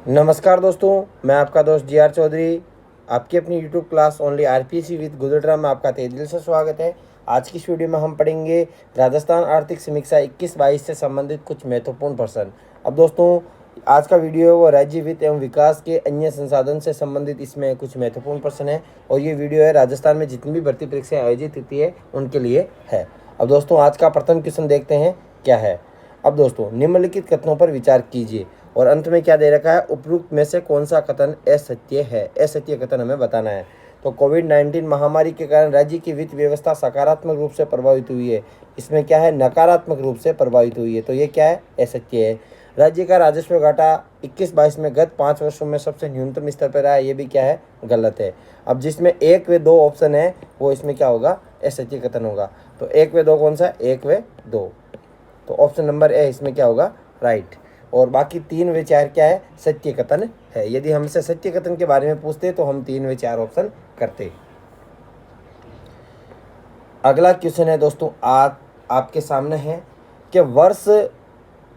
नमस्कार दोस्तों, मैं आपका दोस्त जी.आर. चौधरी। आपकी अपनी YouTube class only RPC with Gujarat में आपका तहे दिल से स्वागत है। आज की इस वीडियो में हम पढ़ेंगे राजस्थान आर्थिक समीक्षा 21-22 से संबंधित कुछ महत्वपूर्ण प्रश्न। अब दोस्तों, आज का वीडियो वो राज्य वित्त एवं विकास के अन्य संसाधन से संबंधित इसमें कुछ महत्वपूर्ण प्रश्न है और ये वीडियो है राजस्थान में जितनी भी भर्ती परीक्षाएं आयोजित होती है उनके लिए है। अब दोस्तों, आज का प्रथम क्वेश्चन देखते हैं क्या है। अब दोस्तों, निम्नलिखित कथनों पर विचार कीजिए और अंत में क्या दे रखा है, उपरोक्त में से कौन सा कथन असत्य है। असत्य कथन हमें बताना है। तो कोविड-19 महामारी के कारण राज्य की वित्त व्यवस्था सकारात्मक रूप से प्रभावित हुई है। इसमें क्या है, नकारात्मक रूप से प्रभावित हुई है। तो ये क्या है, असत्य है। राज्य का राजस्व घाटा 21-22 में गत 5 वर्षों में सबसे न्यूनतम स्तर पर रहा है। ये भी क्या है, गलत है। अब जिसमें 1 व 2 ऑप्शन है वो इसमें क्या होगा, असत्य कथन होगा। तो 1 व 2 कौन सा, 1 व 2। तो ऑप्शन नंबर ए इसमें क्या होगा, राइट। और बाकी 3 व 4 क्या है, सत्य कथन है। यदि हमसे सत्य कथन के बारे में पूछते तो हम 3 व 4 ऑप्शन करते। अगला क्वेश्चन है दोस्तों, आपके सामने है कि वर्ष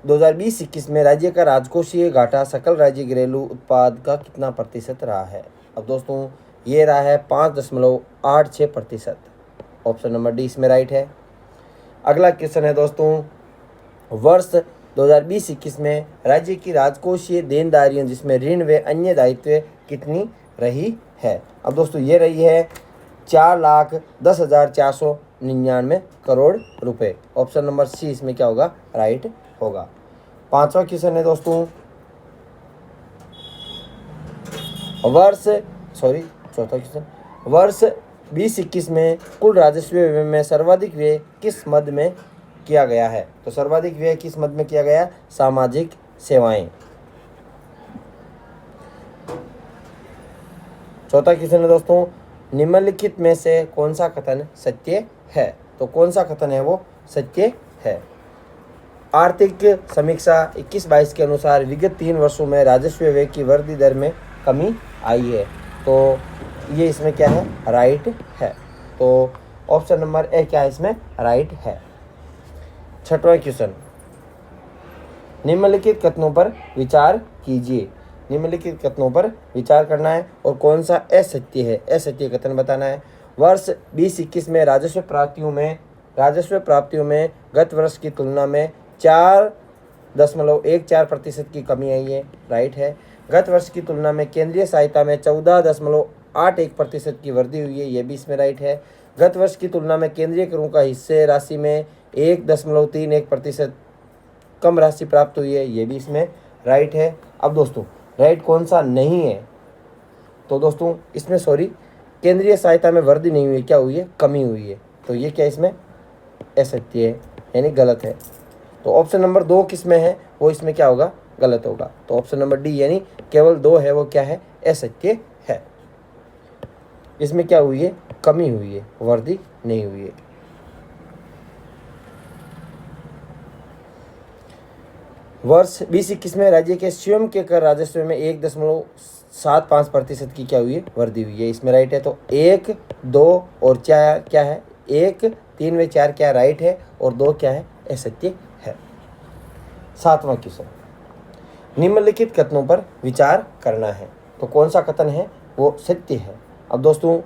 2020-21 में राज्य का राजकोषीय घाटा सकल राज्य घरेलू उत्पाद का कितना प्रतिशत रहा है। अब दोस्तों, ये रहा है 5.86%। ऑप्शन नंबर डी इसमें राइट है। अगला क्वेश्चन है दोस्तों, वर्ष 2020-21 में राज्य की राजकोषीय देनदारियां जिसमें ऋण व अन्य दायित्व कितनी रही है। अब दोस्तों, ये रही है 4,10,499 करोड़ रुपए। ऑप्शन नंबर सी इसमें क्या होगा, राइट होगा। पांचवा क्वेश्चन है दोस्तों, चौथा क्वेश्चन, वर्ष 2021 में कुल राजस्व व्यय में सर्वाधिक व्यय किस मद में किया गया है। तो सर्वाधिक व्यय किस मद में किया गया, सामाजिक सेवाएं। चौथा क्वेश्चन है दोस्तों, निम्नलिखित में से कौन सा कथन सत्य है। तो कौन सा कथन है वो सत्य है। आर्थिक समीक्षा 21-22 के अनुसार विगत 3 वर्षों में राजस्व व्यय की वृद्धि दर में कमी आई है। तो ये इसमें क्या है, राइट है। तो ऑप्शन नंबर ए क्या है, इसमें राइट है। छठवां क्वेश्चन, निम्नलिखित कथनों पर विचार कीजिए। निम्नलिखित कथनों पर विचार करना है और कौन सा असत्य है, असत्य कथन बताना है। वर्ष 2021 में राजस्व प्राप्तियों में गत वर्ष की तुलना में 4.14% की कमी आई है, राइट है। गत वर्ष की तुलना में केंद्रीय सहायता में 14.81% की वृद्धि हुई है, ये भी इसमें राइट है। गत वर्ष की तुलना में केंद्रीय करों का हिस्से राशि में 1.31% कम राशि प्राप्त हुई है, ये भी इसमें राइट है। अब दोस्तों, राइट कौन सा नहीं है। तो दोस्तों, इसमें केंद्रीय सहायता में वृद्धि नहीं हुई, क्या हुई है, कमी हुई है। तो ये क्या इसमें असत्य है, यानी गलत है। तो ऑप्शन नंबर 2 किसमें है, वो इसमें क्या होगा, गलत होगा। तो ऑप्शन नंबर डी यानी केवल 2 है वो क्या है, असत्य है। इसमें क्या हुई है, कमी हुई है, वृद्धि नहीं हुई है। वर्ष 2021 में राज्य के स्वयं के कर राजस्व में 1.75% की क्या हुई है, वृद्धि हुई है, इसमें राइट है। तो 1, 2 और 4 क्या है, 1, 3 व 4 क्या राइट है और 2 क्या है, असत्य है। सातवां क्वेश्चन, निम्नलिखित कथनों पर विचार करना है। तो कौन सा कथन है वो सत्य है। अब दोस्तों,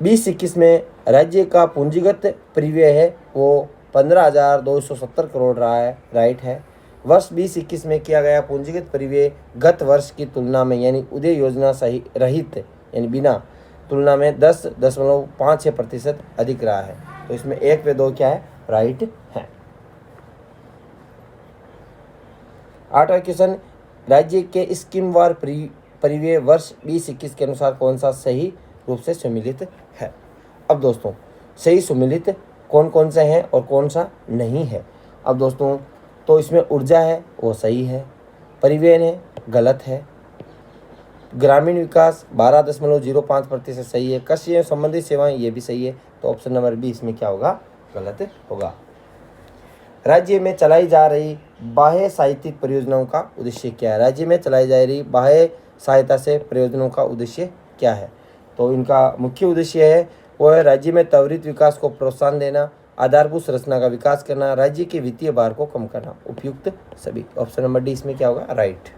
2021 में राज्य का पूंजीगत परिव्यय है वो 15,270 करोड़ रहा है, राइट है। वर्ष 2021 में किया गया पूंजीगत परिव्यय गत वर्ष की तुलना में यानी उदय योजना सही रहित यानी बिना तुलना में 10.56% अधिक रहा है। तो इसमें 1 व 2 क्या है, राइट है। आठवां क्वेश्चन, राज्य के स्कीमवार परिव्यय वर्ष 2021 के अनुसार कौन सा सही रूप से सम्मिलित है। अब दोस्तों, सही सम्मिलित कौन कौन से हैं और कौन सा नहीं है। अब दोस्तों, तो इसमें ऊर्जा है वो सही है, परिवहन है गलत है, ग्रामीण विकास 12.05% सही है, कृषि एवं संबंधित सेवाएं ये भी सही है। तो ऑप्शन नंबर बी इसमें क्या होगा, गलत होगा। राज्य में चलाई जा रही बाह्य साहित्यिक परियोजनाओं का उद्देश्य क्या है। राज्य में चलाई जा रही बाह्य सहायता से परियोजनाओं का उद्देश्य क्या है। तो इनका मुख्य उद्देश्य है वो है राज्य में त्वरित विकास को प्रोत्साहन देना, आधारभूत संरचना का विकास करना, राज्य के वित्तीय भार को कम करना, उपयुक्त सभी। ऑप्शन नंबर डी इसमें क्या होगा, राइट।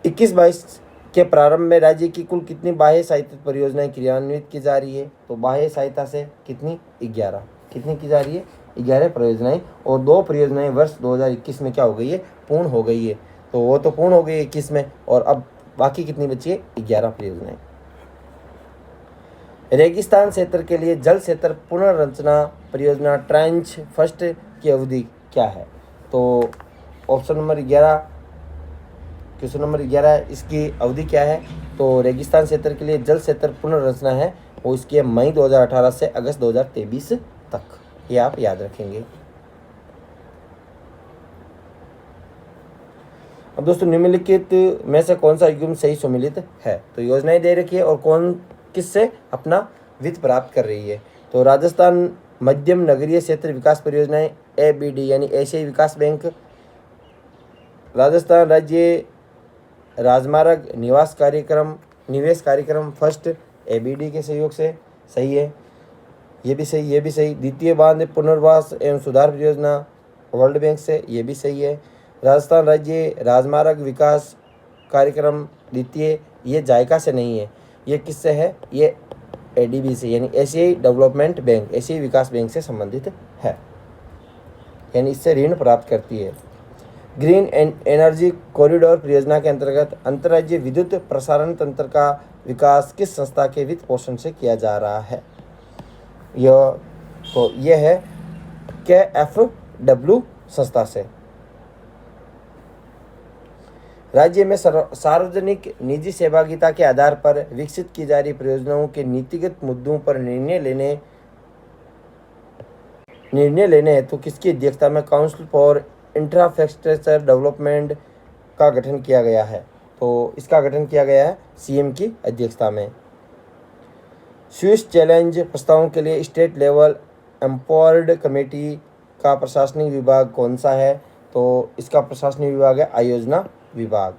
21-22 के प्रारंभ में राज्य की कुल कितनी बाह्य सहायता परियोजनाएं क्रियान्वित की जा रही है? तो बाह्य सहायता से कितनी? 11। कितनी की जा रही है? 11 परियोजनाएं, और 2 परियोजनाएं वर्ष 2021 में क्या हो गई है? पूर्ण हो गई है। तो वो तो पूर्ण हो गई 21 में, और अब बाकी कितनी बची है? 11 परियोजनाएं। रेगिस्तान क्षेत्र के लिए जल क्षेत्र पुनर्रचना परियोजना ट्रेंच फर्स्ट की अवधि क्या है? तो ऑप्शन नंबर 11, क्वेश्चन नंबर 11, इसकी अवधि क्या है? तो रेगिस्तान क्षेत्र के लिए जल क्षेत्र पुनर्रचना है वो इसकी मई 2018 से अगस्त 2023 तक, ये आप याद रखेंगे। अब दोस्तों निम्नलिखित में से कौन सा युग्म सही सम्मिलित है? तो योजनाएं दे रखी है और कौन किससे अपना वित्त प्राप्त कर रही है? तो राजस्थान मध्यम नगरीय क्षेत्र विकास परियोजनाएं ABD यानी एशियाई विकास बैंक, राजस्थान राज्य राजमार्ग निवेश कार्यक्रम फर्स्ट ABD के सहयोग से, सही है, ये भी सही, ये भी सही। द्वितीय बांध पुनर्वास एवं सुधार परियोजना वर्ल्ड बैंक से, ये भी सही है। राजस्थान राज्य राजमार्ग विकास कार्यक्रम द्वितीय, ये जायका से नहीं है, ये किससे है? ये ADB से यानी एशियाई डेवलपमेंट बैंक, एशियाई विकास बैंक से संबंधित है, यानी इससे ऋण प्राप्त करती है। ग्रीन एनर्जी कॉरिडोर परियोजना के अंतर्गत अंतर्राज्यीय विद्युत प्रसारण तंत्र का विकास किस संस्था के वित्त पोषण से किया जा रहा है? यह है KFW संस्था से। राज्य में सार्वजनिक निजी सहभागिता के आधार पर विकसित की जा रही परियोजनाओं के नीतिगत मुद्दों पर निर्णय लेने हेतु किसकी अध्यक्षता में काउंसिल फॉर इंफ्रास्ट्रक्चर डेवलपमेंट का गठन किया गया है? तो इसका गठन किया गया है CM की अध्यक्षता में। स्विस चैलेंज प्रस्तावों के लिए स्टेट लेवल एम्पावर्ड कमेटी का प्रशासनिक विभाग कौन सा है? तो इसका प्रशासनिक विभाग है आयोजना विभाग।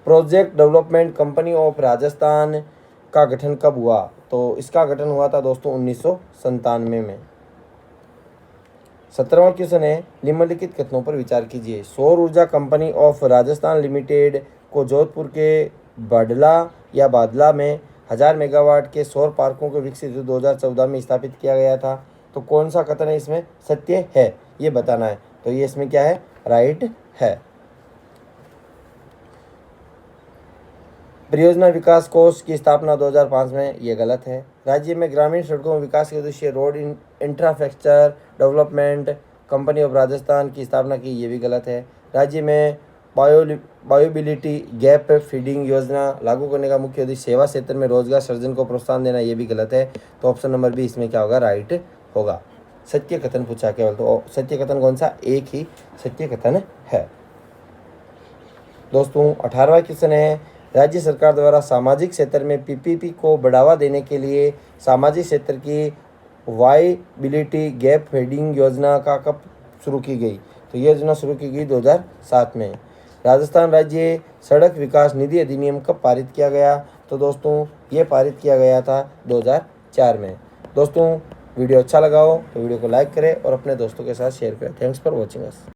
Project development company of Rajasthan का गठन कब हुआ? तो इसका गठन हुआ था दोस्तों 1997 में। 17वां क्वेश्चन है, निम्नलिखित कथनों पर विचार कीजिए। सौर ऊर्जा कंपनी ऑफ राजस्थान लिमिटेड को जोधपुर के बडला या बादला में 1000 मेगावाट के सौर पार्कों को विकसित 2014 में स्थापित किया गया था। तो कौन सा कथन है इसमें सत्य है, ये बताना है। तो ये इसमें क्या है? राइट है। परियोजना विकास कोष की स्थापना 2005 में, ये गलत है। राज्य में ग्रामीण सड़कों विकास के उद्देश्य road infrastructure development company of Rajasthan की स्थापना की, ये भी गलत है। राज्य में बायोबिलिटी गैप फीडिंग योजना लागू करने का मुख्य उद्देश्य सेवा क्षेत्र में रोजगार सृजन को प्रोत्साहन देना, ये भी गलत है। तो ऑप्शन नंबर बी इसमें क्या होगा? राइट होगा। सत्य कथन पूछा केवल, तो सत्य कथन कौन सा? एक ही सत्य कथन है। दोस्तों 18वां क्वेश्चन है, राज्य सरकार द्वारा सामाजिक क्षेत्र में PPP को बढ़ावा देने के लिए सामाजिक क्षेत्र की वायबिलिटी गैप फीडिंग योजना का कब शुरू की गई? तो ये योजना शुरू की गई 2007 में। राजस्थान राज्य सड़क विकास निधि अधिनियम कब पारित किया गया? तो दोस्तों ये पारित किया गया था 2004 में। दोस्तों वीडियो अच्छा लगा हो तो वीडियो को लाइक करें और अपने दोस्तों के साथ शेयर करें। Thanks for watching us.